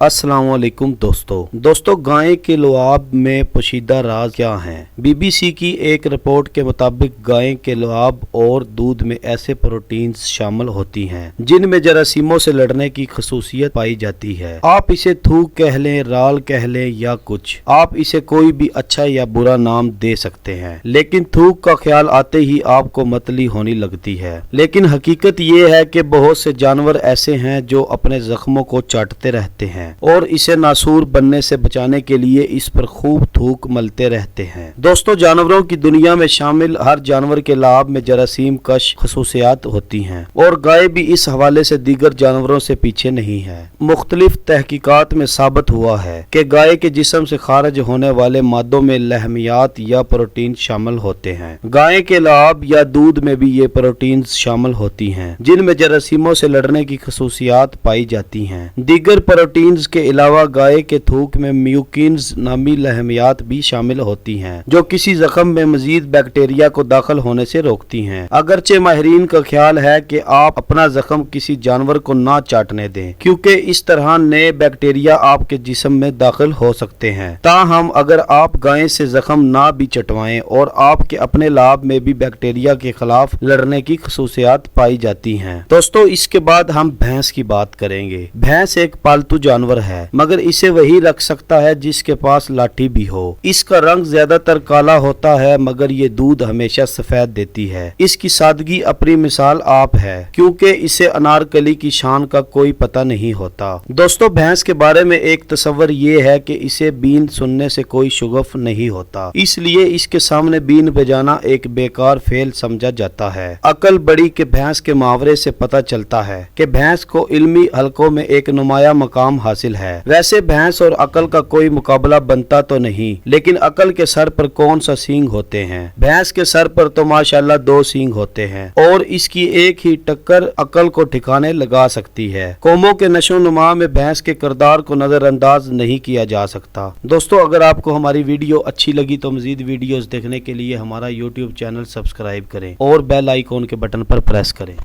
अस्सलाम वालेकुम दोस्तों गाय के लुआब में पोशीदा राज क्या हैं? बीबीसी की एक रिपोर्ट के मुताबिक गाय के लुआब और दूध में ऐसे प्रोटीन्स शामिल होती हैं जिनमें जरासीमों से लड़ने की खसूसियत पाई जाती है। आप इसे थूक कह लें, राल कह लें या कुछ, आप इसे कोई भी अच्छा या बुरा नाम दे सकते हैं, लेकिन थूक का ख्याल आते ही आपको मतली होने लगती है। लेकिन हकीकत ये है कि बहुत से जानवर ऐसे हैं जो अपने जख्मों को चाटते रहते हैं और इसे नासूर बनने से बचाने के लिए इस पर खूब थूक मलते रहते हैं। दोस्तों, जानवरों की दुनिया में शामिल हर जानवर के लाभ में जरासीम कश खसूसियात होती हैं और गाय भी इस हवाले से दीगर जानवरों से पीछे नहीं है। मुख्तलिफ तहकीकात में साबित हुआ है कि गाय के जिस्म से खारिज होने वाले मादों में लहमियात या प्रोटीन शामिल होते हैं। गाय के लाभ या दूध में भी ये प्रोटीन शामिल होती हैं जिनमें जरासीमों से लड़ने की खसूसियात पाई जाती हैं। दीगर प्रोटीन्स के अलावा गाय के थूक में म्यूकिन्स नामी लहमियात भी शामिल होती हैं जो किसी जख्म में मजीद बैक्टीरिया को दाखिल होने से रोकती हैं। अगरचे माहिरीन का ख्याल है कि आप अपना जख्म किसी जानवर को ना चाटने दें क्योंकि इस तरह नए बैक्टीरिया आपके जिस्म में दाखिल हो सकते हैं। ताहम अगर आप गाय से जख्म ना भी चटवाएं और आपके अपने लाभ में भी बैक्टीरिया के खिलाफ लड़ने की खसूसियात पाई जाती हैं। दोस्तों, इसके बाद हम भैंस की बात करेंगे। भैंस एक पालतू जानवर है मगर इसे वही रख सकता है जिसके पास लाठी भी हो। इसका रंग ज्यादातर काला होता है मगर ये दूध हमेशा सफेद देती है। इसकी सादगी अपनी मिसाल आप है क्योंकि इसे अनारकली की शान का कोई पता नहीं होता। दोस्तों, भैंस के बारे में एक तस्वर ये है कि इसे बीन सुनने से कोई शुगफ नहीं होता, इसलिए इसके सामने बीन बजाना एक बेकार फेल समझा जाता है। अकल बड़ी के भैंस के मुहावरे से पता चलता है कि भैंस को इल्मी हलकों में एक नुमाया मकाम हासिल है। वैसे भैंस और अकल का कोई मुकाबला बनता तो नहीं, लेकिन अकल के सर पर कौन सा सींग होते हैं? भैंस के सर पर तो माशाल्लाह 2 सींग होते हैं और इसकी एक ही टक्कर अकल को ठिकाने लगा सकती है। कौमों के नशो नुमा में भैंस के किरदार को नजरअंदाज नहीं किया जा सकता। दोस्तों, अगर आपको हमारी वीडियो अच्छी लगी तो मजीद वीडियोस देखने के लिए हमारा YouTube चैनल सब्सक्राइब करें और बेल आइकॉन के बटन पर प्रेस करें।